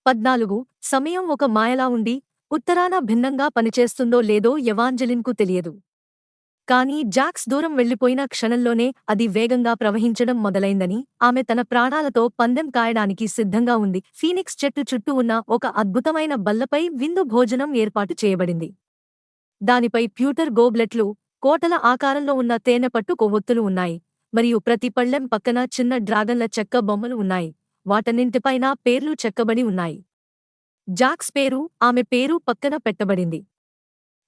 14 సమయం ఒక మాయలా ఉండి, ఉత్తరాన భిన్నంగా పనిచేస్తుందో లేదో ఎవాంజెలిన్కు తెలియదు. కానీ జాక్స్ దూరం వెళ్లిపోయిన క్షణంలోనే అది వేగంగా ప్రవహించడం మొదలైందని, ఆమె తన ప్రాణాలతో పందెం కాయడానికి సిద్ధంగా ఉంది. ఫీనిక్స్ చెట్టు చుట్టూ ఉన్న ఒక అద్భుతమైన బల్లపై విందు భోజనం ఏర్పాటు చేయబడింది. దానిపై ప్యూటర్ గోబ్లెట్లు, కోటల ఆకారంలో ఉన్న తేనెపట్టు కొవ్వొత్తులు ఉన్నాయి, మరియు ప్రతి పళ్ళెం పక్కన చిన్న డ్రాగన్ల చెక్క బొమ్మలు ఉన్నాయి. వాటన్నింటిపైనా పేర్లు చెక్కబడి ఉన్నాయి. జాక్స్ పేరు, ఆమె పేరు పక్కన పెట్టబడింది.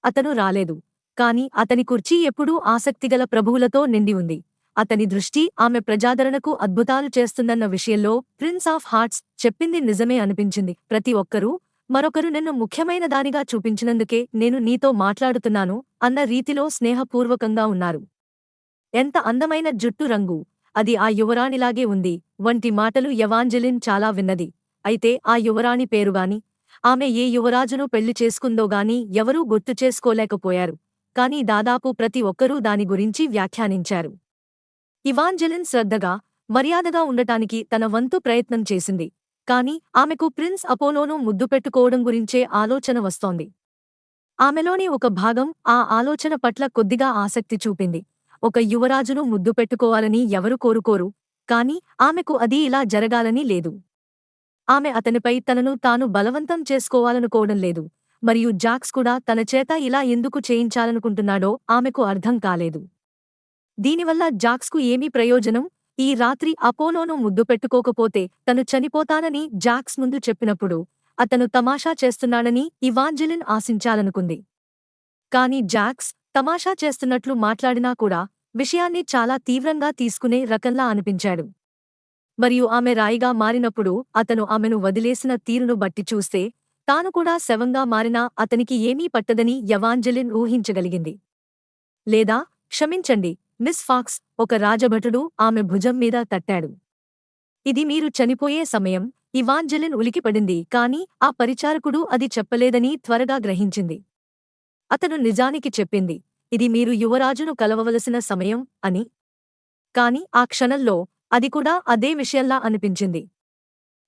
అతను రాలేదు. కాని అతని కుర్చీ ఎప్పుడూ ఆసక్తిగల ప్రభువులతో నిండి ఉంది. అతని దృష్టి ఆమె ప్రజాదరణకు అద్భుతాలు చేస్తుందన్న విషయంలో ప్రిన్స్ ఆఫ్ హార్ట్స్ చెప్పింది నిజమే అనిపించింది. ప్రతి ఒక్కరూ మరొకరు నిన్ను ముఖ్యమైన దానిగా చూపించినందుకే నేను నీతో మాట్లాడుతున్నాను అన్న రీతిలో స్నేహపూర్వకంగా ఉన్నారు. ఎంత అందమైన జుట్టు రంగు, అది ఆ యువరాణిలాగే ఉంది వంటి మాటలు ఎవాంజెలిన్ చాలా విన్నది. అయితే ఆ యువరాణి పేరుగాని, ఆమె ఏ యువరాజును పెళ్లి చేసుకుందోగాని ఎవరూ గుర్తు చేసుకోలేకపోయారు. కాని దాదాపు ప్రతి ఒక్కరూ దాని గురించి వ్యాఖ్యానించారు. ఇవాంజెలిన్ శ్రద్ధగా, మర్యాదగా ఉండటానికి తన వంతు ప్రయత్నం చేసింది. కాని ఆమెకు ప్రిన్స్ అపోలోను ముద్దు పెట్టుకోవడం గురించే ఆలోచన వస్తోంది. ఆమెలోని ఒక భాగం ఆ ఆలోచన పట్ల కొద్దిగా ఆసక్తి చూపింది. ఒక యువరాజును ముద్దు పెట్టుకోవాలని ఎవరు కోరుకోరు, కాని ఆమెకు అది ఇలా జరగాలని లేదు. ఆమె అతనిపై తనను తాను బలవంతం చేసుకోవాలనుకోవడం లేదు, మరియు జాక్స్ కూడా తన చేత ఇలా ఎందుకు చేయించాలనుకుంటున్నాడో ఆమెకు అర్థం కాలేదు. దీనివల్ల జాక్స్కు ఏమీ ప్రయోజనం? ఈ రాత్రి అపోలోను ముద్దు పెట్టుకోకపోతే తను చనిపోతానని జాక్స్ ముందు చెప్పినప్పుడు అతను తమాషా చేస్తున్నాడని ఇవాంజెలిన్ ఆశించాలనుకుంది. కాని జాక్స్ తమాషా చేస్తున్నట్లు మాట్లాడినా కూడా విషయాన్ని చాలా తీవ్రంగా తీసుకునే రకంలా అనిపించాడు. మరియు ఆమె రాయిగా మారినప్పుడు అతను ఆమెను వదిలేసిన తీరును బట్టి చూస్తే తాను కూడా శవంగా మారినా అతనికి ఏమీ పట్టదని ఎవాంజెలిన్ ఊహించగలిగింది. లేదా, క్షమించండి మిస్ ఫాక్స్, ఒక రాజభటుడు ఆమె భుజం మీద తట్టాడు. ఇది మీరు చనిపోయే సమయం. ఇవాంజెలిన్ ఉలికిపడింది, కాని ఆ పరిచారకుడు అది చెప్పలేదని త్వరగా గ్రహించింది. అతను నిజానికి చెప్పింది, ఇది మీరు యువరాజును కలవవలసిన సమయం అని. కాని ఆ క్షణంలో అది కూడా అదే విషయంలా అనిపించింది.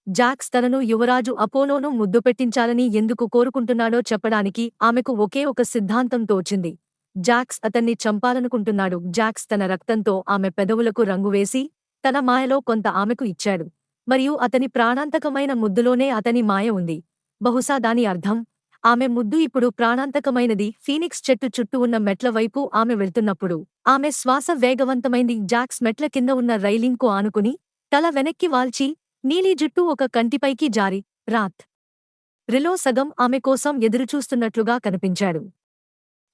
జాక్స్ తనను యువరాజు అపోలోను ముద్దు పెట్టించాలని ఎందుకు కోరుకుంటున్నాడో చెప్పడానికి ఆమెకు ఒకే ఒక సిద్ధాంతం తోచింది. జాక్స్ అతన్ని చంపాలనుకుంటున్నాడు. జాక్స్ తన రక్తంతో ఆమె పెదవులకు రంగు వేసి తన మాయలో కొంత ఆమెకు ఇచ్చాడు, మరియు అతని ప్రాణాంతకమైన ముద్దులోనే అతని మాయ ఉంది. బహుశా దాని అర్థం, ఆమె ముద్దు ఇప్పుడు ప్రాణాంతకమైనది. ఫీనిక్స్ చెట్టు చుట్టూ ఉన్న మెట్ల వైపు ఆమె వెళ్తున్నప్పుడు ఆమె శ్వాస వేగవంతమైంది. జాక్స్ మెట్ల కింద ఉన్న రైలింగ్కు ఆనుకుని తల వెనక్కి వాల్చి నీలి జుట్టు ఒక కంటిపైకి జారి రాత్ రిలో సగం ఆమె కోసం ఎదురుచూస్తున్నట్లుగా కనిపించాడు.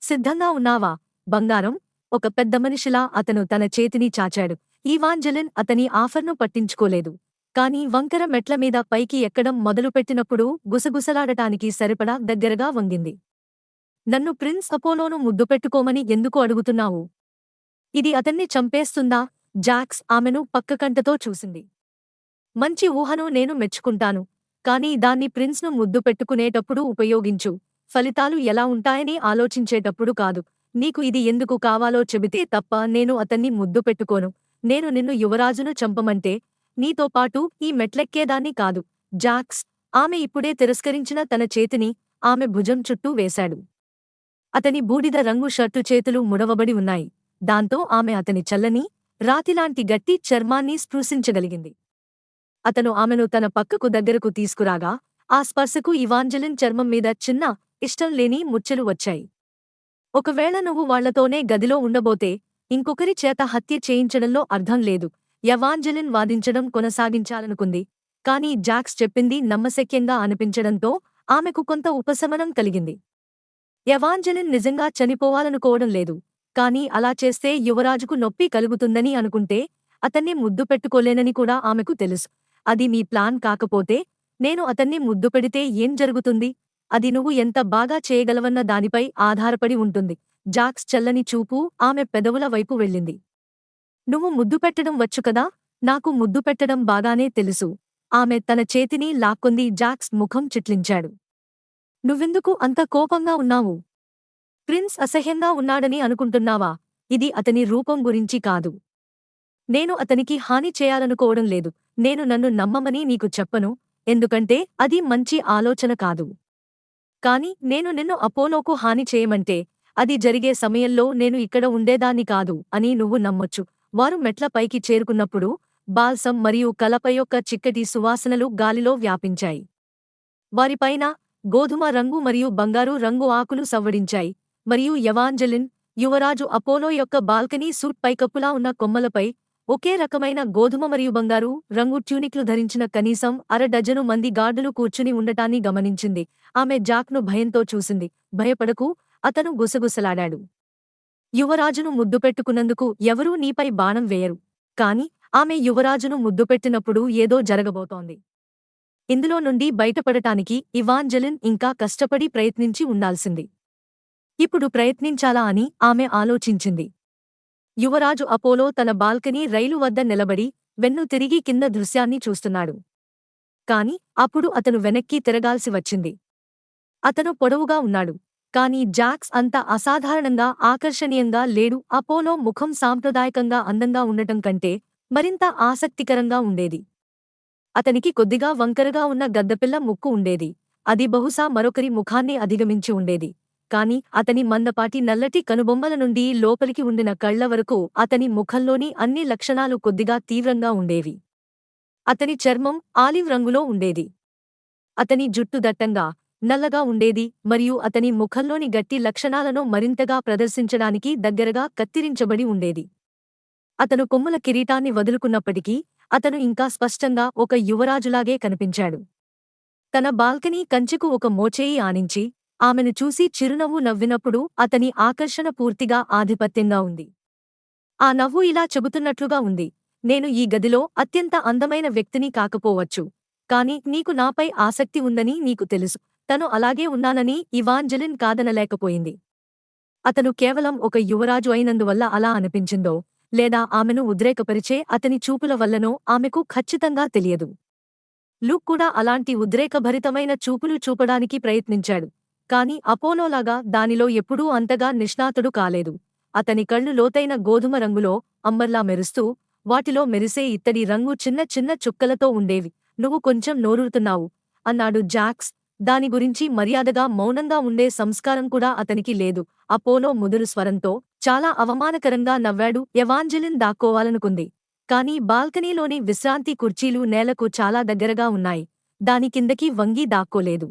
సిద్ధంగా ఉన్నావా, బంగారం? ఒక పెద్ద మనిషిలా అతను తన చేతిని చాచాడు. ఇవాంజెలిన్ అతని ఆఫర్ను పట్టించుకోలేదు. కాని వంకర మెట్ల మీద పైకి ఎక్కడం మొదలుపెట్టినప్పుడు గుసగుసలాడటానికి సరిపడా దగ్గరగా వంగింది. నన్ను ప్రిన్స్ అపోలోను ముద్దు పెట్టుకోమని ఎందుకు అడుగుతున్నావు? ఇది అతన్ని చంపేస్తుందా? జాక్స్ ఆమెను పక్కకంటతో చూసింది. మంచి ఊహను నేను మెచ్చుకుంటాను, కాని దాన్ని ప్రిన్స్ను ముద్దు పెట్టుకునేటప్పుడు ఉపయోగించు, ఫలితాలు ఎలా ఉంటాయని ఆలోచించేటప్పుడు కాదు. నీకు ఇది ఎందుకు కావాలో చెబితే తప్ప నేను అతన్ని ముద్దు పెట్టుకోను. నేను నిన్ను యువరాజును చంపమంటే నీతో పాటు ఈ మెట్లెక్కేదాన్ని కాదు. జాక్స్ ఆమె ఇప్పుడే తిరస్కరించిన తన చేతిని ఆమె భుజం చుట్టూ వేశాడు. అతని బూడిద రంగు షర్టు చేతులు ముడవబడి ఉన్నాయి. దాంతో ఆమె అతని చల్లని, రాతిలాంటి గట్టి చర్మాన్ని స్పృశించగలిగింది. అతను ఆమెను తన పక్కకు దగ్గరకు తీసుకురాగా ఆ స్పర్శకు ఇవాంజెలిన్ చర్మం మీద చిన్న, ఇష్టం లేని ముచ్చెలు వచ్చాయి. ఒకవేళ నువ్వు వాళ్లతోనే గదిలో ఉండబోతే ఇంకొకరి చేత హత్య చేయించడంలో అర్థం లేదు, ఎవాంజెలిన్ వాదించడం కొనసాగించాలనుకుంది. కాని జాక్స్ చెప్పింది నమ్మశక్యంగా అనిపించడంతో ఆమెకు కొంత ఉపశమనం కలిగింది. ఎవాంజెలిన్ నిజంగా చనిపోవాలనుకోవడం లేదు, కాని అలా చేస్తే యువరాజుకు నొప్పి కలుగుతుందని అనుకుంటే అతన్ని ముద్దు పెట్టుకోలేనని కూడా ఆమెకు తెలుసు. అది మీ ప్లాన్ కాకపోతే నేను అతన్ని ముద్దు పెడితే ఏం జరుగుతుంది? అది నువ్వు ఎంత బాగా చేయగలవన్న దానిపై ఆధారపడి ఉంటుంది. జాక్స్ చల్లని చూపు ఆమె పెదవుల వైపు వెళ్ళింది. నువ్వు ముద్దు పెట్టడం వచ్చు కదా? నాకు ముద్దు పెట్టడం బాగానే తెలుసు. ఆమె తన చేతిని లాక్కొంది. జాక్స్ ముఖం చిట్లించాడు. నువ్వెందుకు అంత కోపంగా ఉన్నావు? ప్రిన్స్ అసహ్యంగా ఉన్నాడని అనుకుంటున్నావా? ఇది అతని రూపం గురించి కాదు. నేను అతనికి హాని చేయాలనుకోవడం లేదు. నేను నన్ను నమ్మమని నీకు చెప్పను. ఎందుకంటే అది మంచి ఆలోచన కాదు. కాని నేను నిన్ను అపోలోకు హాని చేయమంటే అది జరిగే సమయంలో నేను ఇక్కడ ఉండేదాన్ని కాదు అని నువ్వు నమ్మొచ్చు. వారు మెట్ల పైకి చేరుకున్నప్పుడు బాల్సం మరియు కలప యొక్క చిక్కటి సువాసనలు గాలిలో వ్యాపించాయి. వారిపైన గోధుమ రంగు మరియు బంగారు రంగు ఆకులు సవ్వడించాయి. మరియు ఎవాంజెలిన్, యువరాజు అపోలో యొక్క బాల్కనీ సూట్ పైకప్పులా ఉన్న కొమ్మలపై ఒకే రకమైన గోధుమ మరియు బంగారు రంగు ట్యూనిక్లు ధరించిన కనీసం అరడజను మంది గార్డులు కూర్చుని ఉండటాన్ని గమనించింది. ఆమె జాక్ను భయంతో చూసింది. భయపడకు, అతను గుసగుసలాడాడు. యువరాజును ముద్దుపెట్టుకున్నందుకు ఎవరూ నీపై బాణం వేయరు. కాని ఆమె యువరాజును ముద్దుపెట్టినప్పుడు ఏదో జరగబోతోంది. ఇందులో నుండి బయటపడటానికి ఇవాంజెలిన్ ఇంకా కష్టపడి ప్రయత్నించి ఉండాల్సింది. ఇప్పుడు ప్రయత్నించాలా అని ఆమె ఆలోచించింది. యువరాజు అపోలో తన బాల్కనీ రైలు వద్ద నిలబడి వెన్ను తిరిగి కింద దృశ్యాన్ని చూస్తున్నాడు. కాని అప్పుడు అతను వెనక్కి తిరగాల్సి వచ్చింది. అతను పొడవుగా ఉన్నాడు. కాని జాక్స్ అంత అసాధారణంగా ఆకర్షణీయంగా లేడు. అపోలో ముఖం సాంప్రదాయకంగా అందంగా ఉండటం కంటే మరింత ఆసక్తికరంగా ఉండేది. అతనికి కొద్దిగా వంకరగా ఉన్న గద్దపిల్ల ముక్కు ఉండేది. అది బహుశా మరొకరి ముఖాన్ని అధిగమించి ఉండేది. కాని అతని మందపాటి నల్లటి కనుబొమ్మల నుండి లోపలికి ఉండిన కళ్ల వరకు అతని ముఖంలోని అన్ని లక్షణాలు కొద్దిగా తీవ్రంగా ఉండేవి. అతని చర్మం ఆలివ్ రంగులో ఉండేది. అతని జుట్టు దట్టంగా, నల్లగా ఉండేది మరియు అతని ముఖంలోని గట్టి లక్షణాలను మరింతగా ప్రదర్శించడానికి దగ్గరగా కత్తిరించబడి ఉండేది. అతను కొమ్ముల కిరీటాన్ని వదులుకున్నప్పటికీ అతను ఇంకా స్పష్టంగా ఒక యువరాజులాగే కనిపించాడు. తన బాల్కనీ కంచెకు ఒక మోచేయి ఆనించి ఆమెను చూసి చిరునవ్వు నవ్వినప్పుడు అతని ఆకర్షణ పూర్తిగా ఆధిపత్యంగా ఉంది. ఆ నవ్వు ఇలా చెబుతున్నట్లుగా ఉంది, నేను ఈ గదిలో అత్యంత అందమైన వ్యక్తిని కాకపోవచ్చు, కాని నీకు నాపై ఆసక్తి ఉందని నీకు తెలుసు. తను అలాగే ఉన్నానని ఇవాంజెలిన్ కాదనలేకపోయింది. అతను కేవలం ఒక యువరాజు అయినందువల్ల అలా అనిపించిందో లేదా ఆమెను ఉద్రేకపరిచే అతని చూపుల వల్లనో ఆమెకు ఖచ్చితంగా తెలియదు. లూక్ కూడా అలాంటి ఉద్రేకభరితమైన చూపులు చూపడానికి ప్రయత్నించాడు. కాని అపోలోలాగా దానిలో ఎప్పుడూ అంతగా నిష్ణాతుడు కాలేదు. అతని కళ్ళు లోతైన గోధుమ రంగులో అంబర్లా మెరుస్తూ, వాటిలో మెరిసే ఇత్తడి రంగు చిన్న చిన్న చుక్కలతో ఉండేవి. నువ్వు కొంచెం నోరూరుతున్నావు అన్నాడు జాక్స్. దాని గురించి మర్యాదగా మౌనంగా ఉండే సంస్కారం కూడా అతనికి లేదు. అపోలో ముదురు స్వరంతో చాలా అవమానకరంగా నవ్వాడు. ఎవాంజెలిన్ దాక్కోవాలనుకుంది. కాని బాల్కనీలోని విశ్రాంతి కుర్చీలు నేలకు చాలా దగ్గరగా ఉన్నాయి. దాని కిందకి వంగి దాక్కోలేదు.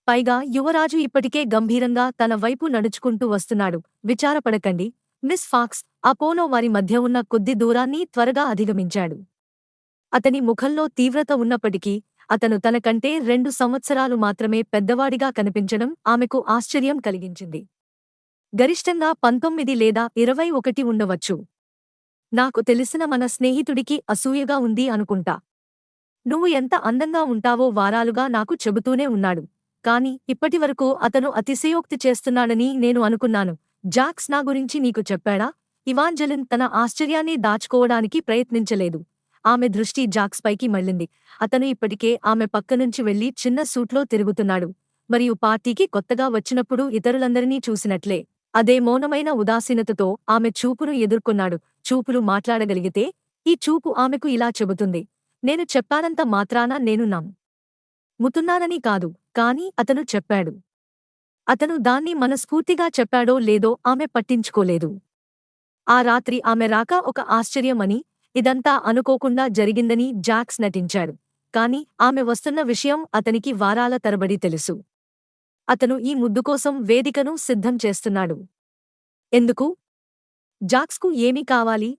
పైగా యువరాజు ఇప్పటికే గంభీరంగా తన వైపు నడుచుకుంటూ వస్తున్నాడు. విచారపడకండి, మిస్ ఫాక్స్. అపోలో వారి మధ్య ఉన్న కొద్ది దూరాన్ని త్వరగా అధిగమించాడు. అతని ముఖంలో తీవ్రత ఉన్నప్పటికీ అతను తనకంటే 2 సంవత్సరాలు మాత్రమే పెద్దవాడిగా కనిపించడం ఆమెకు ఆశ్చర్యం కలిగించింది. గరిష్టంగా 19 లేదా 21 ఉండవచ్చు. నాకు తెలిసిన మన స్నేహితుడికి అసూయగా ఉంది అనుకుంటా. నువ్వు ఎంత అందంగా ఉంటావో వారాలుగా నాకు చెబుతూనే ఉన్నాడు. కాని ఇప్పటివరకు అతను అతిశయోక్తి చేస్తున్నాడని నేను అనుకున్నాను. జాక్స్ నా గురించి నీకు చెప్పాడా? ఇవాంజెలిన్ తన ఆశ్చర్యాన్ని దాచుకోవడానికి ప్రయత్నించలేదు. ఆమె దృష్టి జాక్స్ పైకి మళ్ళింది. అతను ఇప్పటికే ఆమె పక్కనుంచి వెళ్లి చిన్న సూట్లో తిరుగుతున్నాడు మరియు పార్టీకి కొత్తగా వచ్చినప్పుడు ఇతరులందరినీ చూసినట్లే అదే మౌనమైన ఉదాసీనతతో ఆమె చూపును ఎదుర్కొన్నాడు. చూపులు మాట్లాడగలిగితే ఈ చూపు ఆమెకు ఇలా చెబుతుంది, నేను చెప్పానంత మాత్రాన నేను నమ్ముతున్నానని కాదు. కాని అతను చెప్పాడు. అతను దాన్ని మనస్ఫూర్తిగా చెప్పాడో లేదో ఆమె పట్టించుకోలేదు. ఆ రాత్రి ఆమె రాక ఒక ఆశ్చర్యమని, ఇదంతా అనుకోకుండా జరిగిందని జాక్స్ నటించాడు. కాని ఆమె వస్తున్న విషయం అతనికి వారాల తరబడి తెలుసు. అతను ఈ ముద్దు కోసం వేదికను సిద్ధం చేస్తున్నాడు. ఎందుకు? జాక్స్కు ఏమి కావాలి?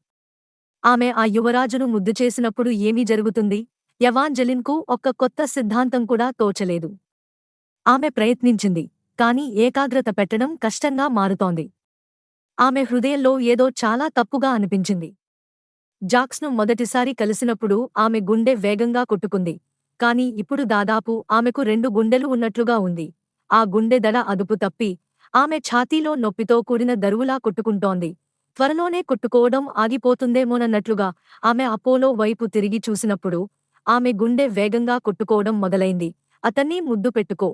ఆమె ఆ యువరాజును ముద్దు చేసినప్పుడు ఏమి జరుగుతుంది? ఎవాంజెలిన్కు ఒక్క కొత్త సిద్ధాంతం కూడా తోచలేదు. ఆమె ప్రయత్నించింది, కాని ఏకాగ్రత పెట్టడం కష్టంగా మారుతోంది. ఆమె హృదయంలో ఏదో చాలా తప్పుగా అనిపించింది. జాక్స్ను మొదటిసారి కలిసినప్పుడు ఆమె గుండె వేగంగా కొట్టుకుంది. కాని ఇప్పుడు దాదాపు ఆమెకు 2 గుండెలు ఉన్నట్లుగా ఉంది. ఆ గుండె దడ అదుపు తప్పి ఆమె ఛాతీలో నొప్పితో కూడిన దరువులా కొట్టుకుంటోంది. త్వరలోనే కొట్టుకోవడం ఆగిపోతుందేమోనన్నట్లుగా ఆమె అపోలో వైపు తిరిగి చూసినప్పుడు ఆమె గుండె వేగంగా కొట్టుకోవడం మొదలైంది. అతన్ని ముద్దు పెట్టుకో,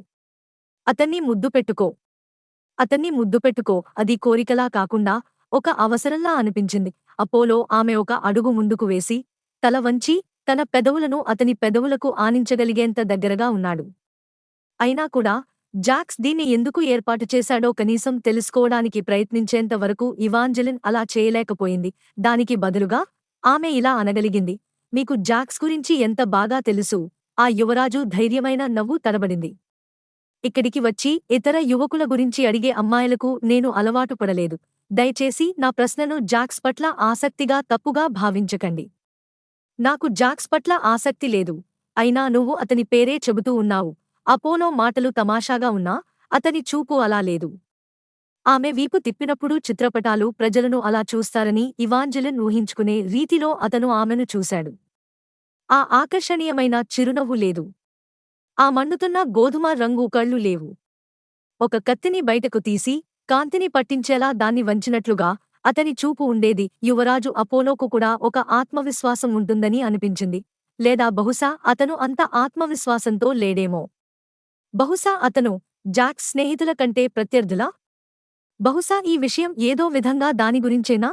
అతన్ని ముద్దు పెట్టుకో, అతన్ని ముద్దు పెట్టుకో. అది కోరికలా కాకుండా ఒక అవసరంలా అనిపించింది. అపోలో ఆమె ఒక అడుగు ముందుకు వేసి తల వంచి తన పెదవులను అతని పెదవులకు ఆనించగలిగేంత దగ్గరగా ఉన్నాడు. అయినా కూడా జాక్స్ దీన్ని ఎందుకు ఏర్పాటు చేశాడో కనీసం తెలుసుకోవడానికి ప్రయత్నించేంత వరకు ఇవాంజెలిన్ అలా చేయలేకపోయింది. దానికి బదులుగా ఆమె ఇలా అనగలిగింది, మీకు జాక్స్ గురించి ఎంత బాగా తెలుసు? ఆ యువరాజు ధైర్యమైన నవ్వు తడబడింది. ఇక్కడికి వచ్చి ఇతర యువకుల గురించి అడిగే అమ్మాయిలకు నేను అలవాటు పడలేదు. దయచేసి నా ప్రశ్నను జాక్స్ పట్ల ఆసక్తిగా తప్పుగా భావించకండి. నాకు జాక్స్ పట్ల ఆసక్తి లేదు. అయినా నువ్వు అతని పేరే చెబుతూ ఉన్నావు. అపోలో మాటలు తమాషాగా ఉన్నా అతని చూపు అలా లేదు. ఆమె వీపు తిప్పినప్పుడు చిత్రపటాలు ప్రజలను అలా చూస్తారని ఇవాంజెలిన్ ఊహించుకునే రీతిలో అతను ఆమెను చూశాడు. ఆ ఆకర్షణీయమైన చిరునవ్వు లేదు. ఆ మండుతున్న గోధుమ రంగు కళ్ళు లేవు. ఒక కత్తిని బయటకు తీసి కాంతిని పట్టించేలా దాన్ని వంచినట్లుగా అతని చూపు ఉండేది. యువరాజు అపోలోకు కూడా ఒక ఆత్మవిశ్వాసం ఉంటుందని అనిపించింది. లేదా బహుశా అతను అంత ఆత్మవిశ్వాసంతో లేడేమో. బహుశా అతను జాక్స్ స్నేహితుల కంటే ప్రత్యర్థులా? బహుశా ఈ విషయం ఏదో విధంగా దాని గురించేనా?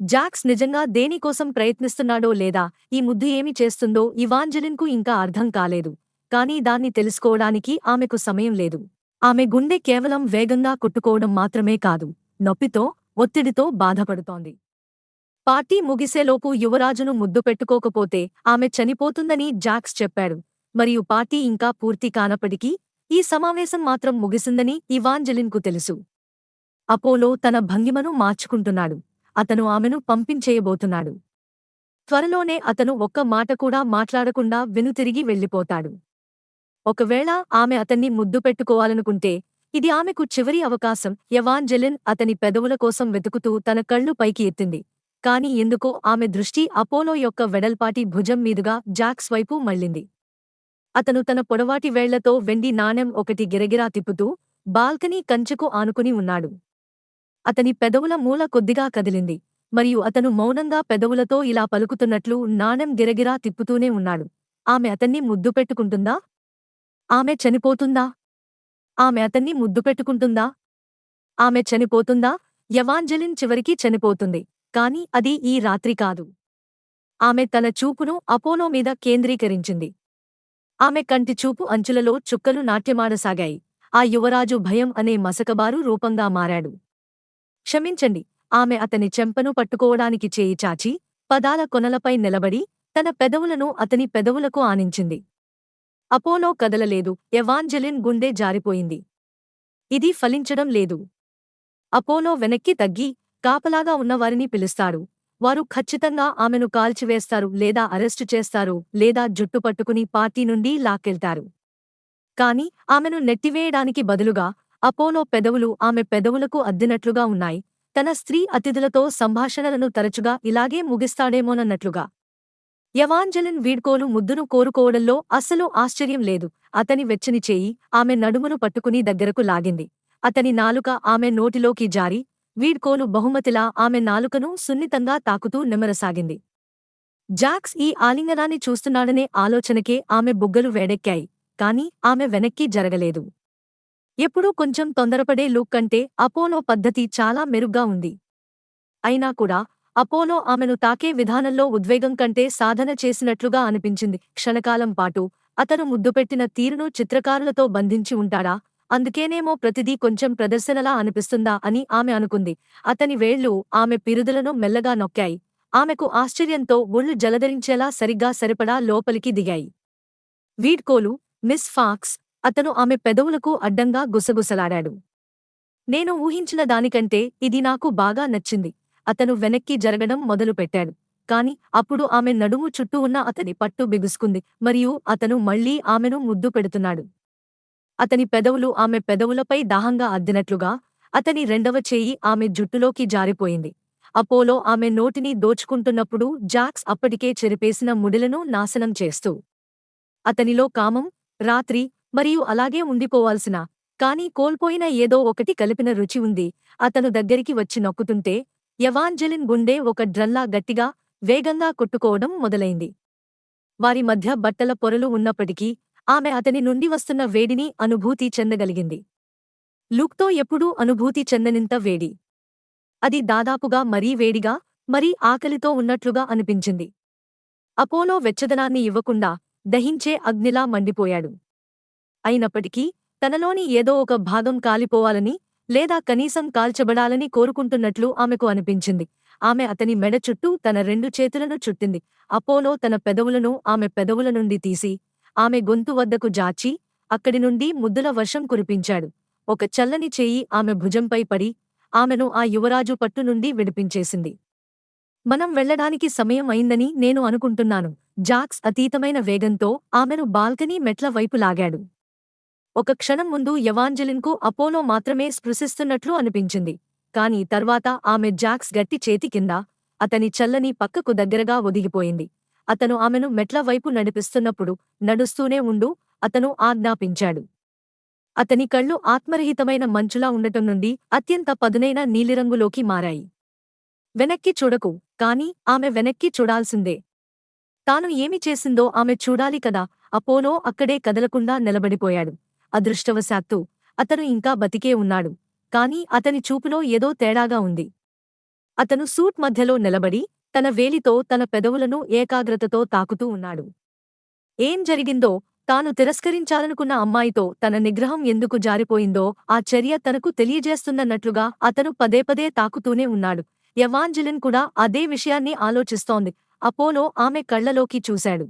జాక్స్ నిజంగా దేనికోసం ప్రయత్నిస్తున్నాడో లేదా ఈ ముద్దు ఏమి చేస్తుందో ఇవాంజెలిన్కు ఇంకా అర్థం కాలేదు. కానీ దాన్ని తెలుసుకోవడానికి ఆమెకు సమయం లేదు. ఆమె గుండె కేవలం వేగంగా కొట్టుకోవడం మాత్రమే కాదు, నొప్పితో, ఒత్తిడితో బాధపడుతోంది. పార్టీ ముగిసేలోపు యువరాజును ముద్దు పెట్టుకోకపోతే ఆమె చనిపోతుందని జాక్స్ చెప్పాడు. మరియు పార్టీ ఇంకా పూర్తి కానప్పటికీ ఈ సమావేశం మాత్రం ముగిసిందని ఇవాంజెలిన్కు తెలుసు. అపోలో తన భంగిమను మార్చుకుంటున్నాడు. అతను ఆమెను పంపించేయబోతున్నాడు. త్వరలోనే అతను ఒక్క మాట కూడా మాట్లాడకుండా వెనుతిరిగి వెళ్ళిపోతాడు. ఒకవేళ ఆమె అతన్ని ముద్దు పెట్టుకోవాలనుకుంటే ఇది ఆమెకు చివరి అవకాశం. ఎవాంజెలిన్ అతని పెదవుల కోసం వెతుకుతూ తన కళ్ళు పైకి ఎత్తింది. కాని ఎందుకో ఆమె దృష్టి అపోలో యొక్క వెడల్పాటి భుజం మీదుగా జాక్స్ వైపు మళ్ళింది. అతను తన పొడవాటి వేళ్లతో వెండి నాణెం ఒకటి గిరగిరా తిప్పుతూ బాల్కనీ కంచెకు ఆనుకుని ఉన్నాడు. అతని పెదవుల మూల కొద్దిగా కదిలింది. మరియు అతను మౌనంగా పెదవులతో ఇలా పలుకుతున్నట్లు నాణెం గిరగిరా తిప్పుతూనే ఉన్నాడు. ఆమె అతన్ని ముద్దు పెట్టుకుంటుందా? ఆమె చనిపోతుందా? ఆమె అతన్ని ముద్దు పెట్టుకుంటుందా? ఆమె చనిపోతుందా? ఎవాంజెలిన్ చివరికి చనిపోతుంది. కాని అది ఈ రాత్రి కాదు. ఆమె తన చూపును అపోలో మీద కేంద్రీకరించింది. ఆమె కంటి చూపు అంచులలో చుక్కలు నాట్యమాడసాగాయి. ఆ యువరాజు భయం అనే మసకబారు రూపంగా మారాడు. క్షమించండి. ఆమె అతని చెంపను పట్టుకోవడానికి చేయి చాచి, పదాల కొనలపై నిలబడి, తన పెదవులను అతని పెదవులకు ఆనించింది. అపోలో కదలలేదు. ఎవాంజెలిన్ గుండె జారిపోయింది. ఇది ఫలించడం లేదు. అపోలో వెనక్కి తగ్గి, కాపలాగా ఉన్నవారిని పిలుస్తాడు. వారు ఖచ్చితంగా ఆమెను కాల్చివేస్తారు లేదా అరెస్టు చేస్తారు లేదా జుట్టు పట్టుకుని పార్టీ నుండి లాక్కెళ్తారు. కాని ఆమెను నెట్టివేయడానికి బదులుగా అపోలో పెదవులు ఆమె పెదవులకు అద్దినట్లుగా ఉన్నాయి. తన స్త్రీ అతిథులతో సంభాషణలను తరచుగా ఇలాగే ముగిస్తాడేమోనన్నట్లుగా. ఎవాంజెలిన్ వీడ్కోలు ముద్దును కోరుకోవడంలో అస్సలు ఆశ్చర్యం లేదు. అతని వెచ్చని చేయి ఆమె నడుమును పట్టుకుని దగ్గరకు లాగింది. అతని నాలుక ఆమె నోటిలోకి జారి, వీడ్కోలు బహుమతిలా ఆమె నాలుకను సున్నితంగా తాకుతూ నిమరసాగింది. జాక్స్ ఈ ఆలింగనాన్ని చూస్తున్నాడనే ఆలోచనకే ఆమె బుగ్గలు వేడెక్కాయి. కాని ఆమె వెనక్కి జరగలేదు. ఎప్పుడూ కొంచెం తొందరపడే లుక్ కంటే అపోలో పద్ధతి చాలా మెరుగ్గా ఉంది. అయినా కూడా అపోలో ఆమెను తాకే విధానంలో ఉద్వేగం కంటే సాధన చేసినట్లుగా అనిపించింది. క్షణకాలం పాటు అతను ముద్దుపెట్టిన తీరును చిత్రకారులతో బంధించి ఉంటాడా? అందుకేనేమో ప్రతిదీ కొంచెం ప్రదర్శనలా అనిపిస్తుందా అని ఆమె అనుకుంది. అతని వేళ్లు ఆమె పిరుదులను మెల్లగా నొక్కాయి. ఆమెకు ఆశ్చర్యంతో ఒళ్ళు జలధరించేలా సరిగ్గా సరిపడా లోపలికి దిగాయి. వీడ్కోలు, మిస్ ఫాక్స్. అతను ఆమె పెదవులకు అడ్డంగా గుసగుసలాడాడు. నేను ఊహించిన దానికంటే ఇది నాకు బాగా నచ్చింది. అతను వెనక్కి జరగడం మొదలుపెట్టాడు. కాని అప్పుడు ఆమె నడుము చుట్టూ ఉన్న అతని పట్టు బిగుసుకుంది మరియు అతను మళ్లీ ఆమెను ముద్దు పెడుతున్నాడు. అతని పెదవులు ఆమె పెదవులపై దాహంగా అద్దినట్లుగా. అతని రెండవ చేయి ఆమె జుట్టులోకి జారిపోయింది. అపోలో ఆమె నోటిని దోచుకుంటున్నప్పుడు జాక్స్ అప్పటికే చెరిపేసిన ముడిలను నాశనం చేస్తూ. అతనిలో కామం, రాత్రి, మరియు అలాగే ఉండిపోవాల్సిన, కాని కోల్పోయిన ఏదో ఒకటి కలిపిన రుచి ఉంది. అతను దగ్గరికి వచ్చి నొక్కుతుంటే ఎవాంజెలిన్ గుండె ఒక డ్రల్లా గట్టిగా, వేగంగా కొట్టుకోవడం మొదలైంది. వారి మధ్య బట్టల పొరలు ఉన్నప్పటికీ ఆమె అతని నుండి వస్తున్న వేడిని అనుభూతి చెందగలిగింది. లుక్తో ఎప్పుడూ అనుభూతి చెందనింత వేడి. అది దాదాపుగా మరీ వేడిగా, మరీ ఆకలితో ఉన్నట్లుగా అనిపించింది. అపోలో వెచ్చదనాన్ని ఇవ్వకుండా దహించే అగ్నిలా మండిపోయాడు. అయినప్పటికీ తనలోని ఏదో ఒక భాగం కాలిపోవాలని లేదా కనీసం కాల్చబడాలని కోరుకుంటున్నట్లు ఆమెకు అనిపించింది. ఆమె అతని మెడ చుట్టూ తన 2 చేతులను చుట్టింది. అపోలో తన పెదవులను ఆమె పెదవుల నుండి తీసి ఆమె గొంతు వద్దకు జాచి అక్కడి నుండి ముద్దుల వర్షం కురిపించాడు. ఒక చల్లని చేయి ఆమె భుజంపై పడి ఆమెను ఆ యువరాజు పట్టు నుండి విడిపించేసింది. మనం వెళ్ళడానికి సమయం అయిందని నేను అనుకుంటున్నాను. జాక్స్ అతీతమైన వేగంతో ఆమెను బాల్కనీ మెట్ల వైపు లాగాడు. ఒక క్షణం ముందు ఎవాంజెలిన్కు అపోలో మాత్రమే స్పృశిస్తున్నట్లు అనిపించింది. కాని తర్వాత ఆమె జాక్స్ గట్టి చేతి కింద అతని చల్లని పక్కకు దగ్గరగా ఒదిగిపోయింది. అతను ఆమెను మెట్ల వైపు నడిపిస్తున్నప్పుడు నడుస్తూనే ఉండు అతను ఆజ్ఞాపించాడు. అతని కళ్ళు ఆత్మరహితమైన మంచులా ఉండటం నుండి అత్యంత పదునైన నీలిరంగులోకి మారాయి. వెనక్కి చూడకు, కాని ఆమె వెనక్కి చూడాల్సిందే. తాను ఏమి చేసిందో ఆమె చూడాలి కదా. అపోలో అక్కడే కదలకుండా నిలబడిపోయాడు. అదృష్టవశాత్తు అతను ఇంకా బతికే ఉన్నాడు. కాని అతని చూపులో ఏదో తేడాగా ఉంది. అతను సూట్ మధ్యలో నిలబడి తన వేలితో తన పెదవులను ఏకాగ్రతతో తాకుతూ ఉన్నాడు. ఏం జరిగిందో, తాను తిరస్కరించాలనుకున్న అమ్మాయితో తన నిగ్రహం ఎందుకు జారిపోయిందో ఆ చర్య తనకు తెలియజేస్తున్నట్లుగా అతను పదేపదే తాకుతూనే ఉన్నాడు. ఎవాంజెలిన్ కూడా అదే విషయాన్ని ఆలోచిస్తోంది. అపోలో ఆమె కళ్లలోకి చూశాడు.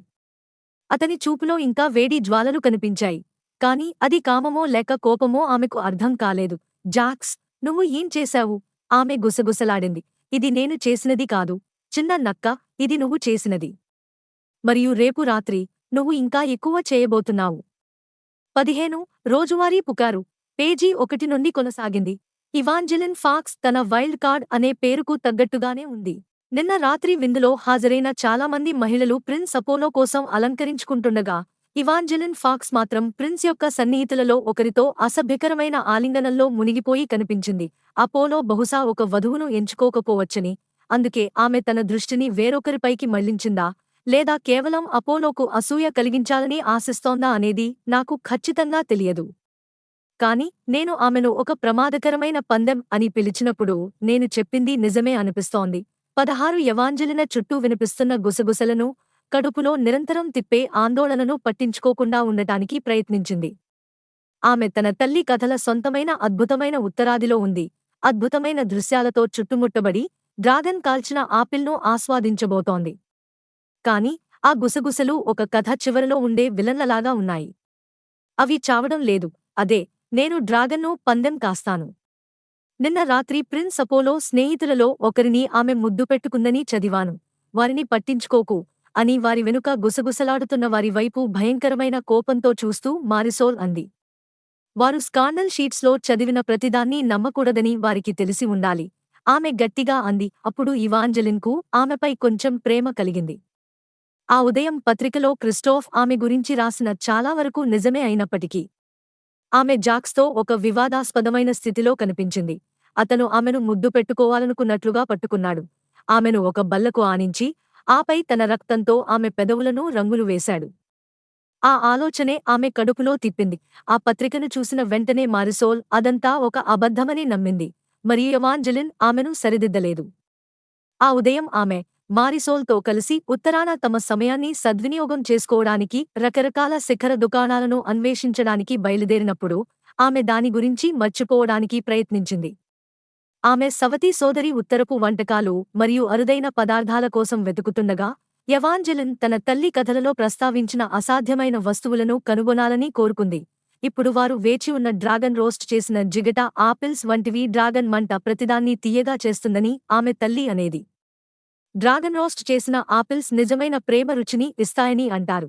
అతని చూపులో ఇంకా వేడి జ్వాలలు కనిపించాయి. కాని అది కామమో లేక కోపమో ఆమెకు అర్థం కాలేదు. జాక్స్, నువ్వు ఏం చేశావు? ఆమె గుసగుసలాడింది. ఇది నేను చేసినది కాదు, చిన్న నక్క, ఇది నువ్వు చేసినది. మరియు రేపు రాత్రి నువ్వు ఇంకా ఎక్కువ చేయబోతున్నావు. 15 రోజువారీ పుకారు పేజీ 1 నుండి కొనసాగింది. ఇవాంజెలిన్ ఫాక్స్ తన వైల్డ్ కార్డ్ అనే పేరుకు తగ్గట్టుగానే ఉంది. నిన్న రాత్రి విందులో హాజరైన చాలామంది మహిళలు ప్రిన్స్ అపోలో కోసం అలంకరించుకుంటుండగా ఇవాంజెలిన్ ఫాక్స్ మాత్రం ప్రిన్స్ యొక్క సన్నిహితులలో ఒకరితో అసభ్యకరమైన ఆలింగనంలో మునిగిపోయి కనిపించింది. అపోలో బహుశా ఒక వధువును ఎంచుకోకపోవచ్చని, అందుకే ఆమె తన దృష్టిని వేరొకరిపైకి మళ్లించిందా లేదా కేవలం అపోలోకు అసూయ కలిగించాలని ఆశిస్తోందా అనేది నాకు ఖచ్చితంగా తెలియదు. కాని నేను ఆమెను ఒక ప్రమాదకరమైన పందెం అని పిలిచినప్పుడు నేను చెప్పింది నిజమే అనిపిస్తోంది. 16 ఎవాంజెలిన చుట్టూ వినిపిస్తున్న గుసగుసలను, కడుపులో నిరంతరం తిప్పే ఆందోళనను పట్టించుకోకుండా ఉండటానికి ప్రయత్నించింది. ఆమె తన తల్లి కథల సొంతమైన అద్భుతమైన ఉత్తరాదిలో ఉంది. అద్భుతమైన దృశ్యాలతో చుట్టుముట్టబడి డ్రాగన్ కాల్చిన ఆపిల్ను ఆస్వాదించబోతోంది. కాని ఆ గుసగుసలు ఒక కథ చివరలో ఉండే విలన్లలాగా ఉన్నాయి. అవి చావడం లేదు. అదే, నేను డ్రాగన్ను పందెం కాస్తాను. నిన్న రాత్రి ప్రిన్స్ అపోలో స్నేహితులలో ఒకరిని ఆమె ముద్దు పెట్టుకుందని చదివాను. వారిని పట్టించుకోకు అని వారి వెనుక గుసగుసలాడుతున్న వారి వైపు భయంకరమైన కోపంతో చూస్తూ మారిసోల్ అంది. వారు స్కాండల్ షీట్స్లో చదివిన ప్రతిదాన్నీ నమ్మకూడదని వారికి తెలిసి ఉండాలి. ఆమె గట్టిగా అంది. అప్పుడు ఇవాంజెలిన్కు ఆమెపై కొంచెం ప్రేమ కలిగింది. ఆ ఉదయం పత్రికలో క్రిస్టోఫ్ ఆమె గురించి రాసిన చాలా వరకు నిజమే అయినప్పటికీ ఆమె జాక్స్తో ఒక వివాదాస్పదమైన స్థితిలో కనిపించింది. అతను ఆమెను ముద్దు పెట్టుకోవాలనుకున్నట్లుగా పట్టుకున్నాడు. ఆమెను ఒక బల్లకు ఆనించి ఆపై తన రక్తంతో ఆమె పెదవులను రంగులు వేశాడు. ఆ ఆలోచనే ఆమె కడుపులో తిప్పింది. ఆ పత్రికను చూసిన వెంటనే మారిసోల్ అదంతా ఒక అబద్ధమని నమ్మింది. మరియు ఎవాంజెలిన్ ఆమెను సరిదిద్దలేదు. ఆ ఉదయం ఆమె మారిసోల్తో కలిసి ఉత్తరాన తమ సమయాన్ని సద్వినియోగం చేసుకోవడానికి రకరకాల శిఖర దుకాణాలను అన్వేషించడానికి బయలుదేరినప్పుడు ఆమె దాని గురించి మర్చిపోవడానికి ప్రయత్నించింది. ఆమె సవతి సోదరి ఉత్తరపు వంటకాలు మరియు అరుదైన పదార్థాల కోసం వెతుకుతుండగా ఎవాంజెలిన్ తన తల్లి కథలలో ప్రస్తావించిన అసాధ్యమైన వస్తువులను కనుగొనాలని కోరుకుంది. ఇప్పుడు వారు వేచి ఉన్న డ్రాగన్ రోస్ట్ చేసిన జిగట ఆపిల్స్ వంటివి డ్రాగన్ మంట ప్రతిదాన్ని తీయగా చేస్తుందని ఆమె తల్లి అనేది. డ్రాగన్ రోస్ట్ చేసిన ఆపిల్స్ నిజమైన ప్రేమ రుచిని ఇస్తాయని అంటారు.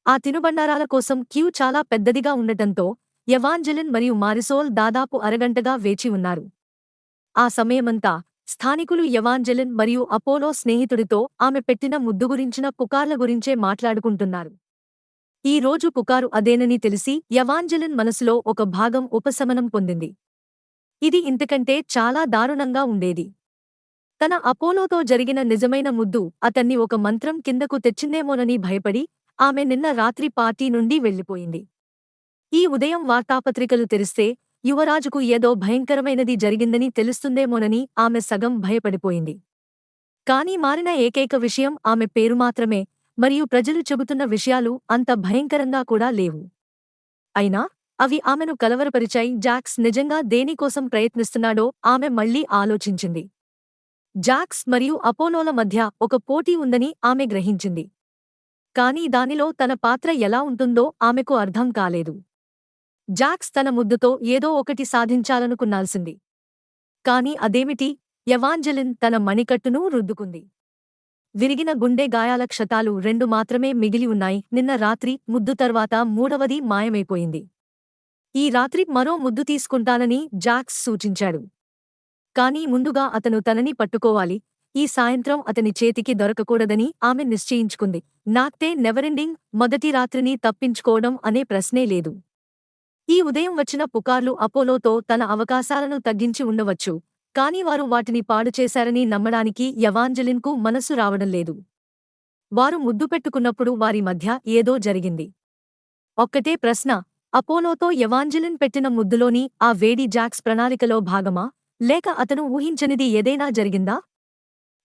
ఆ తినుబండారాల కోసం క్యూ చాలా పెద్దదిగా ఉండటంతో ఎవాంజెలిన్ మరియు మారిసోల్ దాదాపు అరగంటగా వేచి ఉన్నారు. ఆ సమయమంతా స్థానికులు ఎవాంజెలిన్ మరియు అపోలో స్నేహితుడితో ఆమె పెట్టిన ముద్దు గురించిన పుకార్ల గురించే మాట్లాడుకుంటున్నారు. ఈ రోజు పుకారు అదేనని తెలిసి ఎవాంజెలిన్ మనసులో ఒక భాగం ఉపశమనం పొందింది. ఇది ఇంతకంటే చాలా దారుణంగా ఉండేది. తన అపోలోతో జరిగిన నిజమైన ముద్దు అతన్ని ఒక మంత్రం కిందకు తెచ్చిందేమోనని భయపడి ఆమె నిన్న రాత్రి పార్టీ నుండి వెళ్ళిపోయింది. ఈ ఉదయం వార్తాపత్రికలు తెరిస్తే యువరాజుకు ఏదో భయంకరమైనది జరిగిందని తెలుస్తుందేమోనని ఆమె సగం భయపడిపోయింది. కానీ మారిన ఏకైక విషయం ఆమె పేరు మాత్రమే, మరియు ప్రజలు చెబుతున్న విషయాలు అంత భయంకరంగా కూడా లేవు. అయినా అవి ఆమెను కలవరపరిచాయి. జాక్స్ నిజంగా దేనికోసం ప్రయత్నిస్తున్నాడో ఆమె మళ్లీ ఆలోచించింది. జాక్స్ మరియు అపోలోల మధ్య ఒక పోటీ ఉందని ఆమె గ్రహించింది. కానీ దానిలో తన పాత్ర ఎలా ఉంటుందో ఆమెకు అర్థం కాలేదు. జాక్స్ తన ముద్దుతో ఏదో ఒకటి సాధించాలనుకున్నాల్సింది. కాని అదేమిటి? ఎవాంజెలిన్ తన మణికట్టును రుద్దుకుంది. విరిగిన గుండె గాయాల క్షతాలు 2 మాత్రమే మిగిలి ఉన్నాయి. నిన్న రాత్రి ముద్దు తర్వాత మూడవది మాయమైపోయింది. ఈ రాత్రి మరో ముద్దు తీసుకుంటానని జాక్స్ సూచించాడు. కానీ ముందుగా అతను తనని పట్టుకోవాలి. ఈ సాయంత్రం అతని చేతికి దొరకకూడదని ఆమె నిశ్చయించుకుంది. నాక్తే నెవరెండింగ్ మొదటి రాత్రిని తప్పించుకోవడం అనే ప్రశ్నే లేదు. ఈ ఉదయం వచ్చిన పుకార్లు అపోలోతో తన అవకాశాలను తగ్గించి ఉండవచ్చు, కానీ వారు వాటిని పాడుచేశారని నమ్మడానికి ఎవాంజెలిన్కు మనసు రావడం లేదు. వారు ముద్దు పెట్టుకున్నప్పుడు వారి మధ్య ఏదో జరిగింది. ఒక్కటే ప్రశ్న, అపోలోతో ఎవాంజెలిన్ పెట్టిన ముద్దులోని ఆ వేడి జాక్స్ ప్రణాళికలో భాగమా, లేక అతను ఊహించనిది ఏదైనా జరిగిందా?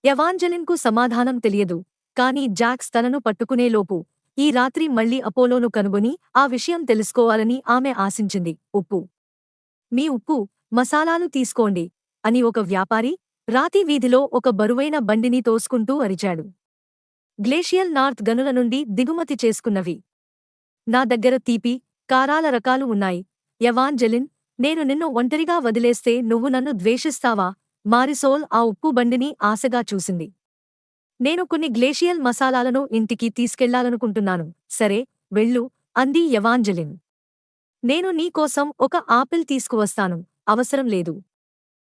ఎవాంజెలిన్కు సమాధానం తెలియదు. కాని జాక్స్ తనను పట్టుకునేలోపు ఈ రాత్రి మళ్లీ అపోలోను కనుగొని ఆ విషయం తెలుసుకోవాలని ఆమె ఆశించింది. ఉప్పు, మీ ఉప్పు, మసాలాలు తీసుకోండి అని ఒక వ్యాపారి రాతి వీధిలో ఒక బరువైన బండిని తోసుకుంటూ అరిచాడు. గ్లేషియల్ నార్త్ గనుల నుండి దిగుమతి చేసుకున్నవి. నా దగ్గర తీపి, కారాల రకాలు ఉన్నాయి. ఎవాంజెలిన్, నేను నిన్ను ఒంటరిగా వదిలేస్తే నువ్వు నన్ను ద్వేషిస్తావా? మారిసోల్ ఆ ఉప్పు బండిని ఆశగా చూసింది. నేను కొన్ని గ్లేషియల్ మసాలాలను ఇంటికి తీసుకెళ్లాలనుకుంటున్నాను. సరే, వెళ్ళు అంది ఎవాంజెలిన్. నేను నీకోసం ఒక ఆపిల్ తీసుకువస్తాను. అవసరం లేదు.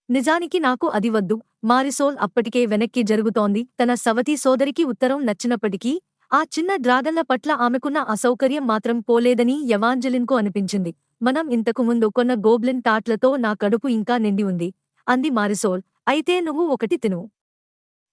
నిజానికి నాకు అది వద్దు. మారిసోల్ అప్పటికే వెనక్కి జరుగుతోంది. తన సవతి సోదరికి ఉత్తరం నచ్చినప్పటికీ ఆ చిన్న డ్రాగన్ల పట్ల ఆమెకున్న అసౌకర్యం మాత్రం పోలేదని ఎవాంజెలిన్కు అనిపించింది. మనం ఇంతకుముందు కొన్న గోబ్లిన్ టాట్లతో నా కడుపు ఇంకా నిండి ఉంది అంది మారిసోల్. అయితే నువ్వు ఒకటి తిను.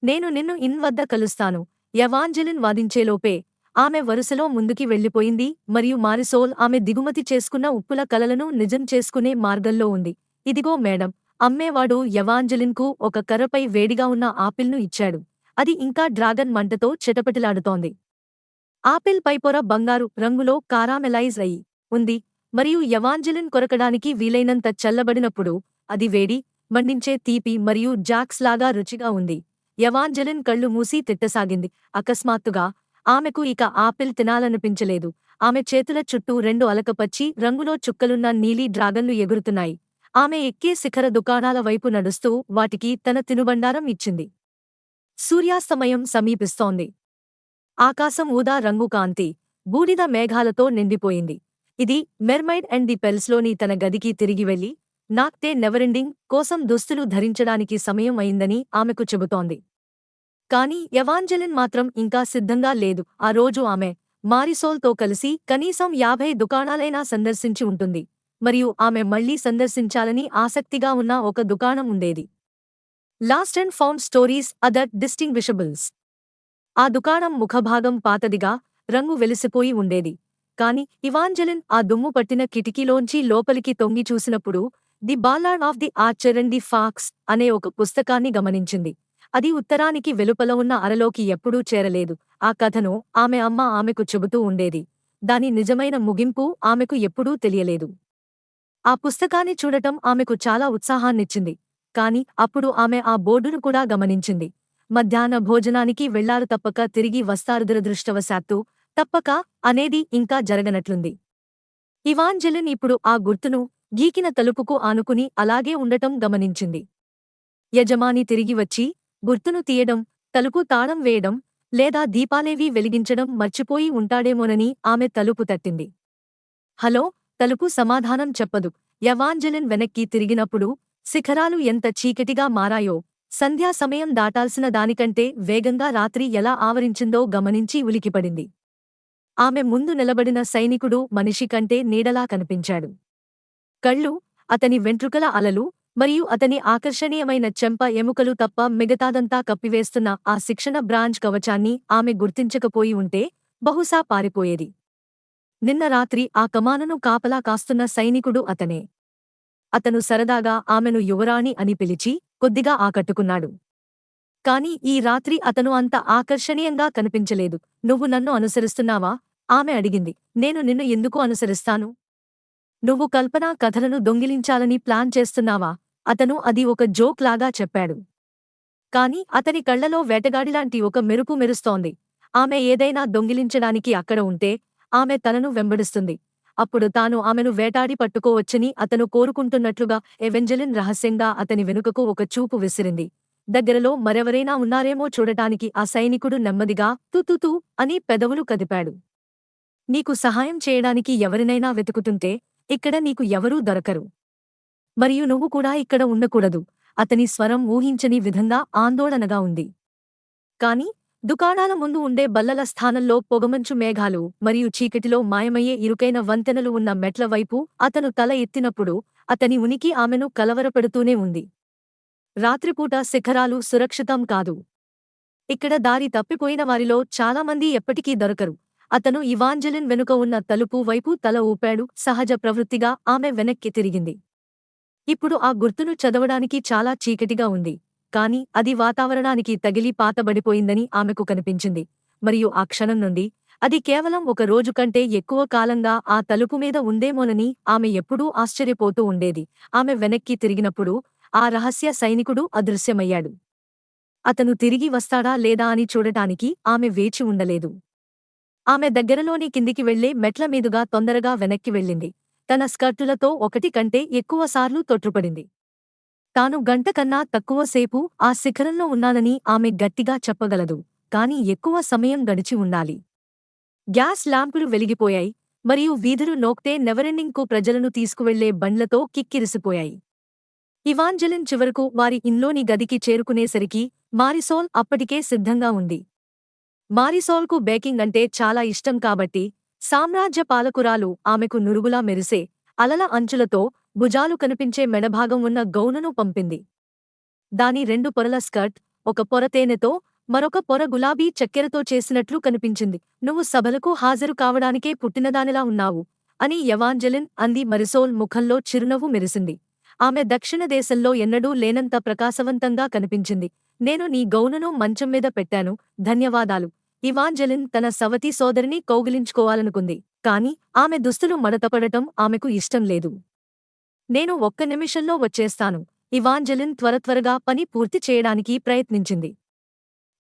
నేను నిన్ను ఇన్ వద్ద కలుస్తాను. ఎవాంజెలిన్ వాదించేలోపే ఆమె వరుసలో ముందుకి వెళ్లిపోయింది మరియు మారిసోల్ ఆమె దిగుమతి చేసుకున్న ఉప్పుల కలలను నిజం చేసుకునే మార్గంలో ఉంది. ఇదిగో మేడం, అమ్మేవాడు ఎవాంజెలిన్కు ఒక కర్రపై వేడిగా ఉన్న ఆపిల్ను ఇచ్చాడు. అది ఇంకా డ్రాగన్ మంటతో చిటపటిలాడుతోంది. ఆపిల్ పైపొర బంగారు రంగులో కారామెలైజ్ అయి ఉంది మరియు ఎవాంజెలిన్ కొరకడానికి వీలైనంత చల్లబడినప్పుడు అది వేడి, మండించే తీపి మరియు జాక్స్ లాగా రుచిగా ఉంది. ఎవాంజెలిన్ కళ్ళు మూసి తిట్టసాగింది. అకస్మాత్తుగా ఆమెకు ఇక ఆపిల్ తినాలనిపించలేదు. ఆమె చేతుల చుట్టూ 2 అలకపచ్చి రంగులో చుక్కలున్న నీలి డ్రాగన్లు ఎగురుతున్నాయి. ఆమె ఎక్కే శిఖర దుకాణాల వైపు నడుస్తూ వాటికి తన తినుబండారం ఇచ్చింది. సూర్యాస్తమయం సమీపిస్తోంది. ఆకాశం ఊదా రంగు కాంతి, బూడిద మేఘాలతో నిండిపోయింది. ఇది మెర్మైడ్ అండ్ ది పెల్స్లోని తన గదికి తిరిగి వెళ్లి నాక్తే నెవరెండింగ్ కోసం దుస్తులు ధరించడానికి సమయం అయిందని ఆమెకు చెబుతోంది. కాని ఎవాంజెలిన్ మాత్రం ఇంకా సిద్ధంగా లేదు. ఆ రోజు ఆమె మారిసోల్తో కలిసి కనీసం 50 దుకాణాలైనా సందర్శించి ఉంటుంది మరియు ఆమె మళ్లీ సందర్శించాలని ఆసక్తిగా ఉన్న ఒక దుకాణం ఉండేది. Lost and found stories other distinguishables. ఆ దుకాణం ముఖభాగం పాతదిగా, రంగు వెలిసిపోయి ఉండేది. కాని ఇవాంజెలిన్ ఆ దుమ్ము పట్టిన కిటికీలోంచి లోపలికి తొంగి చూసినప్పుడు the ballad of the archer and the fox అనే ఒక పుస్తకాన్ని గమనించింది. అది ఉత్తరానికి వెలుపల ఉన్న అరలోకి ఎప్పుడూ చేరలేదు. ఆ కథను ఆమె అమ్మ ఆమెకు చెబుతూ ఉండేది. దాని నిజమైన ముగింపు ఆమెకు ఎప్పుడూ తెలియలేదు. ఆ పుస్తకాన్ని చూడటం ఆమెకు చాలా ఉత్సాహాన్నిచ్చింది. కాని అప్పుడు ఆమె ఆ బోర్డును కూడా గమనించింది. మధ్యాహ్న భోజనానికి వెళ్లారు తప్పక తిరిగి వస్తారు, దురదృష్టవశాత్తు తప్పక అనేది ఇంకా జరగనట్లుంది. ఇవాంజెలిన్ ఇప్పుడు ఆ గుర్తును గీకిన తలుపుకు ఆనుకుని అలాగే ఉండటం గమనించింది. యజమాని తిరిగి వచ్చి గుర్తును తీయడం, తలుపు తాళం వేయడం లేదా దీపాలేవీ వెలిగించడం మర్చిపోయి ఉంటాడేమోనని ఆమె తలుపు తట్టింది. హలో, తలుపు సమాధానం చెప్పదు. ఎవాంజెలిన్ వెనక్కి తిరిగినప్పుడు శిఖరాలు ఎంత చీకటిగా మారాయో, సంధ్యా సమయం దాటాల్సిన దానికంటే వేగంగా రాత్రి ఎలా ఆవరించిందో గమనించి ఉలికిపడింది. ఆమె ముందు నిలబడిన సైనికుడు మనిషి కంటే నీడలా కనిపించాడు. కళ్ళు, అతని వెంట్రుకల అలలు మరియు అతని ఆకర్షణీయమైన చెంప ఎముకలు తప్ప మిగతాదంతా కప్పివేస్తున్న ఆ శిక్షణ బ్రాంచ్ కవచాన్ని ఆమె గుర్తించకపోయి ఉంటే బహుశా పారిపోయేది. నిన్న రాత్రి ఆ కమానును కాపలా కాస్తున్న సైనికుడు అతనే. అతను సరదాగా ఆమెను యువరాణి అని పిలిచి కొద్దిగా ఆకట్టుకున్నాడు. కాని ఈ రాత్రి అతను అంత ఆకర్షణీయంగా కనిపించలేదు. నువ్వు నన్ను అనుసరిస్తున్నావా? ఆమె అడిగింది. నేను నిన్ను ఎందుకు అనుసరిస్తాను? నువ్వు కల్పనా కథలను దొంగిలించాలని ప్లాన్ చేస్తున్నావా? అతను అది ఒక జోక్ లాగా చెప్పాడు. కాని అతని కళ్లలో వేటగాడిలాంటి ఒక మెరుపు మెరుస్తోంది. ఆమె ఏదైనా దొంగిలించడానికి అక్కడ ఉంటే ఆమె తనను వెంబడిస్తుంది. అప్పుడు తాను ఆమెను వేటాడి పట్టుకోవచ్చని అతను కోరుకుంటున్నట్లుగా ఎవెంజెలిన్ రహస్యంగా అతని వెనుకకు ఒక చూపు విసిరింది. దగ్గరలో మరెవరైనా ఉన్నారేమో చూడటానికి ఆ సైనికుడు నెమ్మదిగా తుతుతూ అని పెదవులు కదిపాడు. నీకు సహాయం చేయడానికి ఎవరినైనా వెతుకుతుంటే ఇక్కడ నీకు ఎవరూ దొరకరు. మరియు నువ్వు కూడా ఇక్కడ ఉండకూడదు. అతని స్వరం ఊహించని విధంగా ఆందోళనగా ఉంది. కాని దుకాణాల ముందు ఉండే బల్లల స్థానంలో పొగమంచు మేఘాలు మరియు చీకటిలో మాయమయ్యే ఇరుకైన వంతెనలు ఉన్న మెట్ల వైపు అతను తల ఎత్తినప్పుడు అతని ఉనికి ఆమెను కలవరపెడుతూనే ఉంది. రాత్రిపూట శిఖరాలు సురక్షితం కాదు. ఇక్కడ దారి తప్పిపోయిన వారిలో చాలామంది ఎప్పటికీ దొరకరు. అతను ఇవాంజెలిన్ వెనుక ఉన్న తలుపు వైపు తల ఊపాడు. సహజ ప్రవృత్తిగా ఆమె వెనక్కి తిరిగింది. ఇప్పుడు ఆ గుర్తును చదవడానికి చాలా చీకటిగా ఉంది. కాని అది వాతావరణానికి తగిలి పాతబడిపోయిందని ఆమెకు కనిపించింది. మరియు ఆ క్షణం నుండి అది కేవలం ఒక రోజు కంటే ఎక్కువ కాలంగా ఆ తలుపు మీద ఉందేమోనని ఆమె ఎప్పుడూ ఆశ్చర్యపోతూ ఉండేది. ఆమె వెనక్కి తిరిగినప్పుడు ఆ రహస్య సైనికుడు అదృశ్యమయ్యాడు. అతను తిరిగి వస్తాడా లేదా అని చూడటానికి ఆమె వేచి ఉండలేదు. ఆమె దగ్గరలోని కిందికి వెళ్లే మెట్ల మీదుగా తొందరగా వెనక్కి వెళ్ళింది. తన స్కర్టులతో ఒకటి కంటే ఎక్కువసార్లు తొట్రుపడింది. తాను గంట కన్నా తక్కువసేపు ఆ శిఖరంలో ఉన్నానని ఆమె గట్టిగా చెప్పగలదు. కాని ఎక్కువ సమయం గడిచి ఉండాలి. గ్యాస్ ల్యాంపులు వెలిగిపోయాయి మరియు వీధులు నోక్తే నెవరెండింగ్ కు ప్రజలను తీసుకువెళ్లే బండ్లతో కిక్కిరిసిపోయాయి. ఇవాంజెలిన్ చివరకు వారి ఇన్లోని గదికి చేరుకునేసరికి మారిసోల్ అప్పటికే సిద్ధంగా ఉంది. మారిసోల్కు బేకింగ్ అంటే చాలా ఇష్టం కాబట్టి సామ్రాజ్య పాలకురాలు ఆమెకు నురుగులా మెరిసే అలల అంచులతో భుజాలు కనిపించే మెడభాగం ఉన్న గౌనును పంపింది. దాని 2 పొరల స్కర్ట్, ఒక పొర తేనెతో మరొక పొర గులాబీ చక్కెరతో చేసినట్లు కనిపించింది. నువ్వు సభలకు హాజరు కావడానికే పుట్టినదానిలా ఉన్నావు అని ఎవాంజెలిన్ అంది. మారిసోల్ ముఖంలో చిరునవ్వు మెరిసింది. ఆమె దక్షిణ దేశంలో ఎన్నడూ లేనంత ప్రకాశవంతంగా కనిపించింది. నేను నీ గౌనును మంచం మీద పెట్టాను, ధన్యవాదాలు. ఇవాంజెలిన్ తన సవతి సోదరిని కౌగిలించుకోవాలనుకుంది. కాని ఆమె దుస్తులు మడతపడటం ఆమెకు ఇష్టం లేదు. నేను ఒక్క నిమిషంలో వచ్చేస్తాను. ఇవాంజెలిన్ త్వరత్వరగా పని పూర్తి చేయడానికి ప్రయత్నించింది.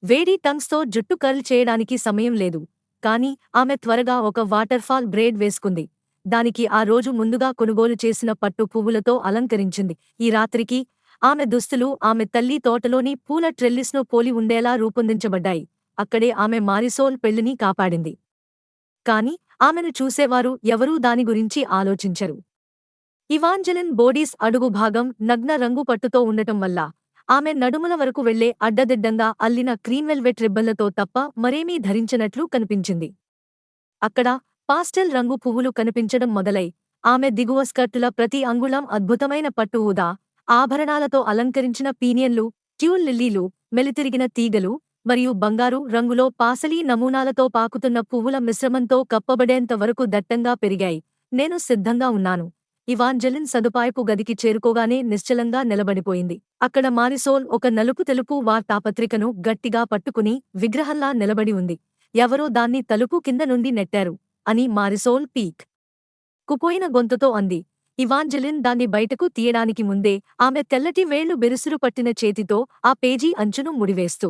వేడి టంగ్స్తో జుట్టు కర్ల్ చేయడానికి సమయం లేదు. కాని ఆమె త్వరగా ఒక వాటర్ఫాల్ బ్రేడ్ వేసుకుంది. దానికి ఆ రోజు ముందుగా కొనుగోలు చేసిన పట్టు పువ్వులతో అలంకరించింది. ఈ రాత్రికి ఆమె దుస్తులు ఆమె తల్లి తోటలోని పూల ట్రెల్లిస్ను పోలి ఉండేలా రూపొందించబడ్డాయి. అక్కడే ఆమె మారిసోల్ పెళ్లిని కాపాడింది. కాని ఆమెను చూసేవారు ఎవరూ దాని గురించి ఆలోచించరు. ఇవాంజెలిన్ బోడీస్ అడుగు భాగం నగ్న రంగు పట్టుతో ఉండటం వల్ల ఆమె నడుముల వరకు వెళ్లే అడ్డదిడ్డంగా అల్లిన క్రీమ్వెల్వెట్ రిబ్బన్లతో తప్ప మరేమీ ధరించినట్లు కనిపించింది. అక్కడ పాస్టెల్ రంగు పువ్వులు కనిపించడం మొదలై ఆమె దిగువ స్కర్టుల ప్రతి అంగుళం అద్భుతమైన పట్టు ఊదా ఆభరణాలతో అలంకరించిన పీనియన్లు, ట్యూల్ లిల్లీలు, మెలితిరిగిన తీగలు మరియు బంగారు రంగులో పాసలీ నమూనాలతో పాకుతున్న పువ్వుల మిశ్రమంతో కప్పబడేంత వరకు దట్టంగా పెరిగాయి. నేను సిద్ధంగా ఉన్నాను. ఇవాంజెలిన్ సదుపాయపు గదికి చేరుకోగానే నిశ్చలంగా నిలబడిపోయింది. అక్కడ మారిసోల్ ఒక నలుపు తెలుపు వార్తాపత్రికను గట్టిగా పట్టుకుని విగ్రహంలా నిలబడి ఉంది. ఎవరో దాన్ని తలుపు కింద నుండి నెట్టారు అని మారిసోల్ పీక్ కుపోయిన గొంతుతో అంది. ఇవాంజెలిన్ దాన్ని బయటకు తీయడానికి ముందే ఆమె తెల్లటి వేళ్లు బెరుసురు పట్టిన చేతితో ఆ పేజీ అంచును ముడివేస్తూ